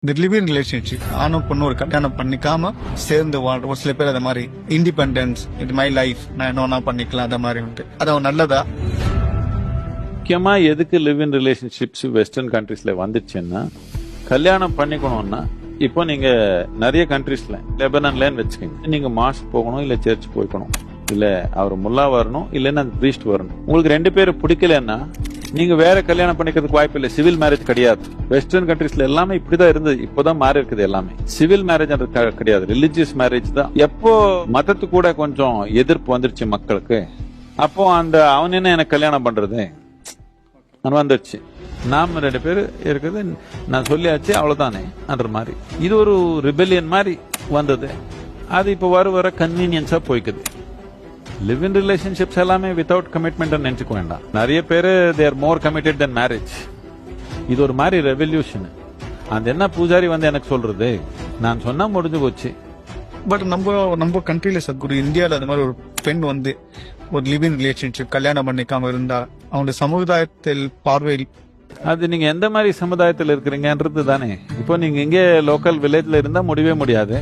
இந்த living relationship ஆணும் பொண்ணு ஒரு கல்யாணம் பண்ணிக்காம சேர்ந்து வாழ்ற ஒரு சில பேர் அந்த மாதிரி இண்டிபெண்டன்ஸ் இது மை லைஃப் நான் என்ன பண்ணிக்கலாம் அந்த மாதிரி உண்டு. அது நல்லதா? முக்கியமா எதுக்கு லிவ் இன் ரிலேஷன்ஷிப்ஸ் வெஸ்டர்ன் கண்ட்ரீஸ்ல வந்துச்சுன்னா, கல்யாணம் பண்ணிக்கணும்னா இப்போ நீங்க நிறைய கண்ட்ரீஸ்ல லெபனான்லன்னு வச்சுக்கோங்க, நீங்க மாஸ்க் போகணும் இல்ல சர்ச் போய்க்கணும், இல்ல அவர் முல்லா வரணும் இல்லைன்னா அந்த பிரீஸ்ட் வரணும். உங்களுக்கு ரெண்டு பேரும் பிடிக்கலன்னா நீங்க வேற கல்யாணம் பண்ணிக்கிறதுக்கு வாய்ப்பு இல்லை. சிவில் மேரேஜ் கிடையாது. வெஸ்டர்ன் கண்ட்ரீஸ்ல எல்லாமே இப்படிதான் இருந்தது, இப்போதான் மாறி இருக்குது எல்லாமே. சிவில் மேரேஜ் கிடையாது, ரிலிஜியஸ் மேரேஜ் தான். எப்போ மதத்து கூட கொஞ்சம் எதிர்ப்பு வந்துருச்சு மக்களுக்கு, அப்போ அந்த அவன் என்ன எனக்கு கல்யாணம் பண்றது வந்துருச்சு. நாம ரெண்டு பேர் இருக்குது, நான் சொல்லியாச்சு அவ்வளவுதானே என்ற மாதிரி. இது ஒரு ரிபெலியன் மாதிரி வந்தது. அது இப்போ வர கன்வீனியன்ஸா போய்க்குது. லிவ் இன் ரிலேஷன்ஷிப்ஸ் எல்லாமே வித்தவுட் கமிட்மெண்ட் நினைச்சுக்க வேண்டாம். நிறைய பேர் they are more committed then marriage. இது ஒரு மாதிரி ரெவல்யூஷன். அந்த என்ன பூஜாரி வந்து எனக்கு சொல்றது, நான் சொன்னா முடிஞ்சு போச்சு. பட் நம்ம கண்ட்ரில சத்குரு இந்தியாவில் அந்த மாதிரி ஒரு பெண் வந்து ஒரு லிவ் இன் ரிலேஷன்ஷிப் கல்யாணம் பண்ணிக்காம இருந்தா அவங்க சமுதாயத்தில் பார்வையில் அது நீங்க எந்த மாதிரி சமுதாயத்தில் இருக்கிறீங்கன்றது தானே. இப்போ நீங்க இங்கே லோக்கல் வில்லேஜ்ல இருந்தா முடியவே முடியாது.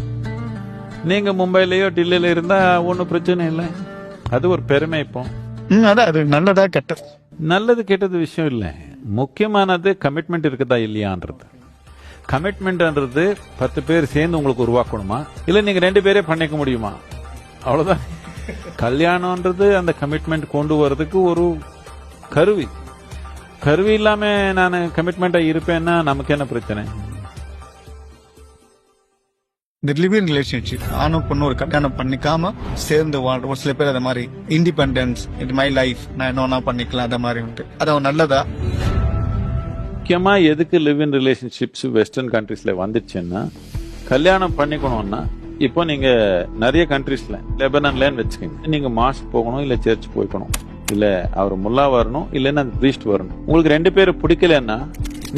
நீங்க மும்பைலயோ டெல்லியில இருந்தா ஒன்னும் பிரச்சனை இல்லை. அது ஒரு பெருமை. இப்போ அது நல்லதா கெட்டது? நல்லது கெட்டது விஷயம் இல்லை. முக்கியமானது கமிட்மெண்ட் இருக்குதா இல்லையான்றது. கமிட்மெண்ட்ன்றது 10 பேர் சேர்ந்து உங்களுக்கு உருவாக்கணுமா இல்ல நீங்க 2 பேரே பண்ணிக்க முடியுமா, அவ்வளவுதான். கல்யாணம்ன்றது அந்த கமிட்மெண்ட் கொண்டு வர்றதுக்கு ஒரு கருவி. கருவி இல்லாம நான் கமிட்மெண்டா இருப்பேன்னா நமக்கு என்ன பிரச்சனை? இந்த லிவிங் ரிலேஷன்ஷிப் ஆணும் பொண்ணு ஒரு கல்யாணம் பண்ணிக்காம சேர்ந்து வாழ்ற ஒரு சில பேர் அந்த மாதிரி இண்டிபெண்டன்ஸ் இது மை லைஃப் நான் என்ன பண்ணிக்கலாம் அந்த மாதிரி உண்டு. அது நல்லதா? முக்கியமா எதுக்கு லிவ் இன் ரிலேஷன்ஷிப்ஸ் வெஸ்டர்ன் கண்ட்ரீஸ்ல வந்துச்சுன்னா, கல்யாணம் பண்ணிக்கணும்னா இப்போ நீங்க நிறைய கண்ட்ரீஸ்ல லெபனான்லன்னு வச்சுக்கோங்க, நீங்க மாஸ்க் போகணும் இல்ல சர்ச் போய்க்கணும், இல்ல அவர் முல்லா வரணும் இல்லைன்னா அந்த பிரீஸ்ட் வரணும். உங்களுக்கு 2 பேரும் பிடிக்கலன்னா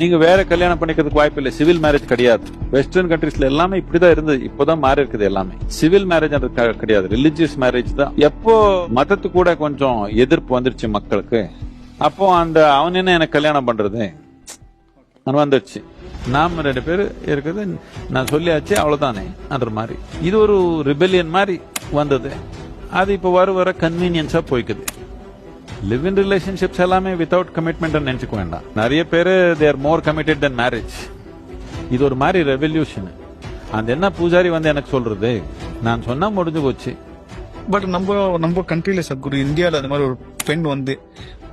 நீங்க வேற கல்யாணம் பண்ணிக்கிறதுக்கு வாய்ப்பு இல்லை. சிவில் மேரேஜ் கிடையாது. வெஸ்டர்ன் கண்ட்ரீஸ்ல எல்லாமே இப்படிதான் இருந்தது, இப்போதான் மாறி இருக்குது எல்லாமே. சிவில் மேரேஜ் கிடையாது, ரிலிஜியஸ் மேரேஜ் தான். எப்போ மதத்து கூட கொஞ்சம் எதிர்ப்பு வந்துருச்சு மக்களுக்கு, அப்போ அந்த அவன் என்ன எனக்கு கல்யாணம் பண்றது வந்துருச்சு. நாம 2 பேர் இருக்குது, நான் சொல்லியாச்சு அவ்வளவுதானே என்ற மாதிரி. இது ஒரு ரிபெலியன் மாதிரி வந்தது. அது இப்போ வர கன்வீனியன்ஸா போய்க்குது. லிவ் இன் ரிலேஷன்ஷிப்ஸ் எல்லாமே வித்தவுட் கமிட்மெண்ட் நினைச்சுக்க வேண்டாம். நிறைய பேர் they are more committed then marriage. இது ஒரு மாதிரி ரெவல்யூஷன். அந்த என்ன பூஜாரி வந்து எனக்கு சொல்றது, நான் சொன்னா முடிஞ்சு போச்சு. பட் நம்ம கண்ட்ரில சத்குரு இந்தியாவில் அந்த மாதிரி ஒரு பெண் வந்து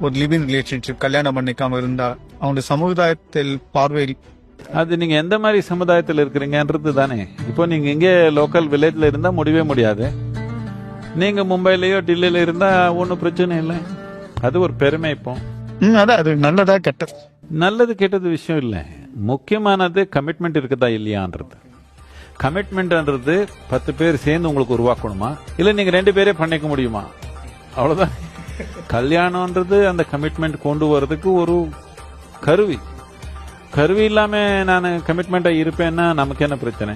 ஒரு லிவ் இன் ரிலேஷன்ஷிப் கல்யாணம் பண்ணிக்காம இருந்தா அவங்க சமுதாயத்தில் பார்வையில் அது நீங்க எந்த மாதிரி சமுதாயத்தில் இருக்கிறீங்கன்றது தானே. இப்போ நீங்க இங்கே லோக்கல் வில்லேஜ்ல இருந்தா முடியவே முடியாது. நீங்க மும்பைலயோ டெல்லியில இருந்தா ஒன்னும் பிரச்சனை இல்லை. அது ஒரு பெருமை. இப்போ அது நல்லதா கெட்டது? நல்லது கெட்டது விஷயம் இல்லை. முக்கியமானது கமிட்மெண்ட் இருக்குதா இல்லையான்றது. கமிட்மெண்ட்ன்றது 10 பேர் சேர்ந்து உங்களுக்கு உருவாக்கணுமா இல்ல நீங்க 2 பேரே பண்ணிக்க முடியுமா, அவ்வளவுதான். கல்யாணம்ன்றது அந்த கமிட்மெண்ட் கொண்டு வர்றதுக்கு ஒரு கருவி. கருவி இல்லாம நான் கமிட்மெண்டா இருப்பேன்னா நமக்கு என்ன பிரச்சனை?